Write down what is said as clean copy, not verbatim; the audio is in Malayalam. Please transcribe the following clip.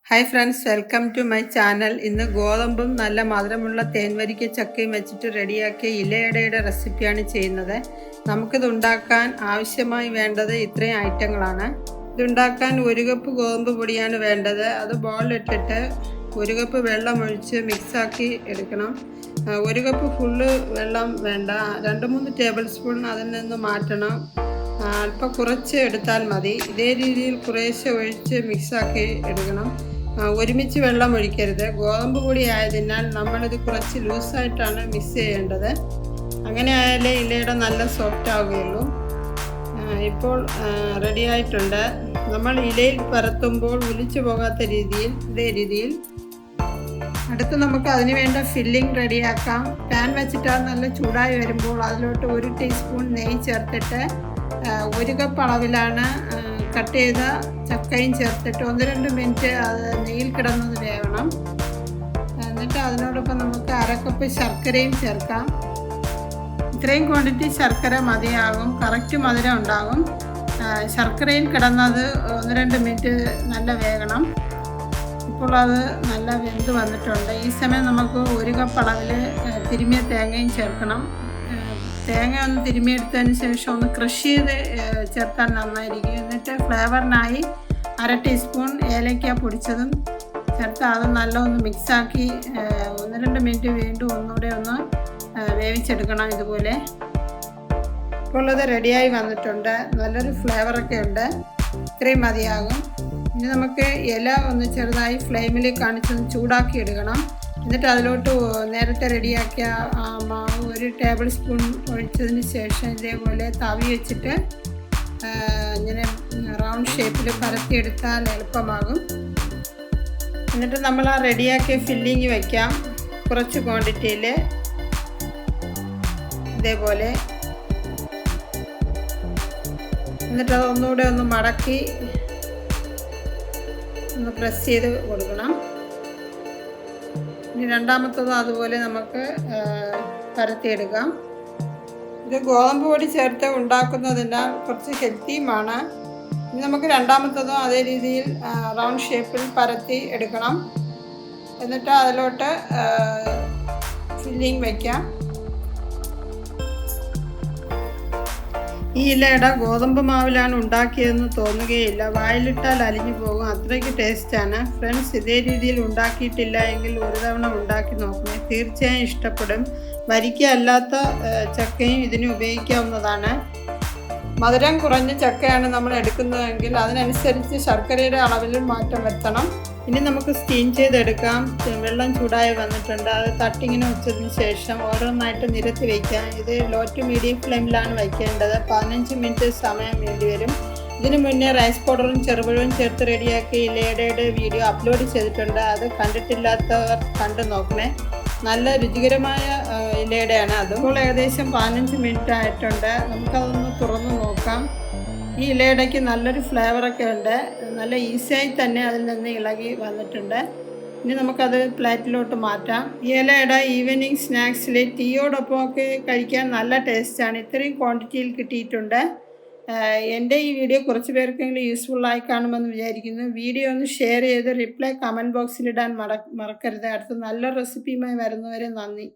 Hi friends, welcome to my channel. ഇന്ന് ഗോതമ്പും നല്ല മധുരമുള്ള തേൻവരിക്ക ചക്കയും വെച്ചിട്ട് റെഡിയാക്കിയ ഇലയടയുടെ റെസിപ്പിയാണ് ചെയ്യുന്നത്. നമുക്കിത് ഉണ്ടാക്കാൻ ആവശ്യമായി വേണ്ടത് ഇത്രയും ഐറ്റങ്ങളാണ്. ഇതുണ്ടാക്കാൻ 1 കപ്പ് ഗോതമ്പ് പൊടിയാണ് വേണ്ടത്. അത് ബോളിലിട്ടിട്ട് 1 കപ്പ് വെള്ളം ഒഴിച്ച് മിക്സാക്കി എടുക്കണം. 1 കപ്പ് ഫുള്ള് വെള്ളം വേണ്ട, 2-3 ടേബിൾ സ്പൂൺ അതിൽ നിന്ന് മാറ്റണം. അല്പം കുറച്ച് എടുത്താൽ മതി. ഇതേ രീതിയിൽ കുറേശ്ശെ ഒഴിച്ച് മിക്സാക്കി എടുക്കണം. ഒരുമിച്ച് വെള്ളം ഒഴിക്കരുത്. ഗോതമ്പ് പൊടി ആയതിനാൽ നമ്മളിത് കുറച്ച് ലൂസായിട്ടാണ് മിക്സ് ചെയ്യേണ്ടത്. അങ്ങനെ ആയാലേ ഇലയുടെ നല്ല സോഫ്റ്റ് ആവുകയുള്ളൂ. ഇപ്പോൾ റെഡി ആയിട്ടുണ്ട്. നമ്മൾ ഇലയിൽ പരത്തുമ്പോൾ ഒലിച്ചു പോകാത്ത രീതിയിൽ ഇതേ രീതിയിൽ. അടുത്ത് നമുക്ക് അതിന് വേണ്ട ഫില്ലിംഗ് റെഡിയാക്കാം. പാൻ വെച്ചിട്ട് നല്ല ചൂടായി വരുമ്പോൾ അതിലോട്ട് 1 ടീസ്പൂൺ നെയ്യ് ചേർത്തിട്ട് 1 കപ്പ് അളവിലാണ് കട്ട് ചെയ്ത ചക്കയും ചേർത്തിട്ട് 1-2 മിനിറ്റ് അത് നെയ്യിൽ കിടന്നത് വേവണം. എന്നിട്ട് അതിനോടൊപ്പം നമുക്ക് 1/2 കപ്പ് ശർക്കരയും ചേർക്കാം. ഇത്രയും ക്വാണ്ടിറ്റി ശർക്കര മതിയാകും, കറക്റ്റ് മധുരം ഉണ്ടാകും. ശർക്കരയിൽ കിടന്നത് 1-2 മിനിറ്റ് നല്ല വേകണം. ഇപ്പോൾ അത് നല്ല വെന്ത് വന്നിട്ടുണ്ട്. ഈ സമയം നമുക്ക് 1 കപ്പ് അളവിൽ തിരുമിയ തേങ്ങയും ചേർക്കണം. തേങ്ങ ഒന്ന് തിരുമിയെടുത്തതിന് ശേഷം ഒന്ന് ക്രഷ് ചെയ്ത് ചേർത്താൽ നന്നായിരിക്കും. എന്നിട്ട് ഫ്ലേവറിനായി 1/2 ടീസ്പൂൺ ഏലക്ക പൊടിച്ചതും ചേർത്ത് അത് നല്ല ഒന്ന് മിക്സാക്കി 1-2 മിനിറ്റ് വീണ്ടും ഒന്നുകൂടെ ഒന്ന് വേവിച്ചെടുക്കണം. ഇതുപോലെ ഇപ്പോൾ അത് റെഡിയായി വന്നിട്ടുണ്ട്. നല്ലൊരു ഫ്ലേവറൊക്കെ ഉണ്ട്. ഇത്രയും മതിയാകും. ഇനി നമുക്ക് ഇല ഒന്ന് ചെറുതായി ഫ്ലെയിമിൽ കാണിച്ചൊന്ന് ചൂടാക്കി എടുക്കണം. എന്നിട്ട് അതിലോട്ട് നേരത്തെ റെഡിയാക്കിയ മാവ് 1 ടേബിൾ സ്പൂൺ ഒഴിച്ചതിന് ശേഷം ഇതേപോലെ തവി വെച്ചിട്ട് ഇങ്ങനെ റൗണ്ട് ഷേപ്പിൽ പരത്തിയെടുത്താൽ എളുപ്പമാകും. എന്നിട്ട് നമ്മൾ ആ റെഡിയാക്കിയ ഫില്ലിങ് വയ്ക്കാം. കുറച്ച് ക്വാണ്ടിറ്റിയിൽ ഇതേപോലെ. എന്നിട്ട് അതൊന്നുകൂടെ ഒന്ന് മടക്കി ഒന്ന് പ്രസ് ചെയ്ത് കൊടുക്കണം. ഇനി രണ്ടാമത്തതും അതുപോലെ നമുക്ക് പരത്തിയെടുക്കാം. ഇത് ഗോതമ്പ് പൊടി ചേർത്ത് ഉണ്ടാക്കുന്നതിനാൽ കുറച്ച് ഹെൽത്തിയുമാണ്. ഇനി നമുക്ക് രണ്ടാമത്തതും അതേ രീതിയിൽ റൗണ്ട് ഷേപ്പിൽ പരത്തി എടുക്കണം. എന്നിട്ട് അതിലോട്ട് ഫില്ലിങ് വയ്ക്കാം. ഈ ഇലയുടെ ഗോതമ്പ് മാവിലാണ് ഉണ്ടാക്കിയതെന്ന് തോന്നുകയില്ല. വായിലിട്ടാൽ അലിഞ്ഞു പോകും, അത്രയ്ക്ക് ടേസ്റ്റാണ്. ഫ്രണ്ട്സ്, ഇതേ രീതിയിൽ ഉണ്ടാക്കിയിട്ടില്ല എങ്കിൽ ഒരു തവണ ഉണ്ടാക്കി നോക്കണേ, തീർച്ചയായും ഇഷ്ടപ്പെടും. വരിക്ക അല്ലാത്ത ചക്കയും ഇതിന് ഉപയോഗിക്കാവുന്നതാണ്. മധുരം കുറഞ്ഞ ചക്കയാണ് നമ്മൾ എടുക്കുന്നതെങ്കിൽ അതിനനുസരിച്ച് ശർക്കരയുടെ അളവിൽ മാറ്റം വരുത്തണം. ഇനി നമുക്ക് സ്റ്റീം ചെയ്തെടുക്കാം. വെള്ളം ചൂടായി വന്നിട്ടുണ്ട്. അത് തട്ടിങ്ങനെ വെച്ചതിന് ശേഷം ഓരോന്നായിട്ട് നിരത്തി വയ്ക്കാം. ഇത് ലോ ടു മീഡിയം ഫ്ലെയിമിലാണ് വയ്ക്കേണ്ടത്. 15 മിനിറ്റ് സമയം വേണ്ടി വരും. ഇതിനു മുന്നേ റൈസ് പൗഡറും ചെറുപഴവും ചേർത്ത് റെഡിയാക്കി ഇലയുടെ വീഡിയോ അപ്ലോഡ് ചെയ്തിട്ടുണ്ട്. അത് കണ്ടിട്ടില്ലാത്തവർ കണ്ടു നോക്കണേ. നല്ല രുചികരമായ ഇലയുടെയാണ്. അതുപോലെ ഏകദേശം 15 മിനിറ്റ് ആയിട്ടുണ്ട്. നമുക്കതൊന്ന് തുറന്ന് നോക്കാം. ഈ ഇലയിടയ്ക്ക് നല്ലൊരു ഫ്ലേവറൊക്കെ ഉണ്ട്. നല്ല ഈസിയായി തന്നെ അതിൽ നിന്ന് ഇളകി വന്നിട്ടുണ്ട്. ഇനി നമുക്കത് പ്ലേറ്റിലോട്ട് മാറ്റാം. ഈ ഇലയുടെ ഈവനിങ് സ്നാക്സിൽ ടീയോടൊപ്പം ഒക്കെ കഴിക്കാൻ നല്ല ടേസ്റ്റാണ്. ഇത്രയും ക്വാണ്ടിറ്റിയിൽ കിട്ടിയിട്ടുണ്ട്. എൻ്റെ ഈ വീഡിയോ കുറച്ച് പേർക്കെങ്കിലും യൂസ്ഫുള്ളായി കാണുമെന്ന് വിചാരിക്കുന്നു. വീഡിയോ ഒന്ന് ഷെയർ ചെയ്ത് റിപ്ലൈ കമൻറ്റ് ബോക്സിലിടാൻ മറക്കരുത്. അടുത്ത നല്ല റെസിപ്പിയുമായി വരുന്നവരെ നന്ദി.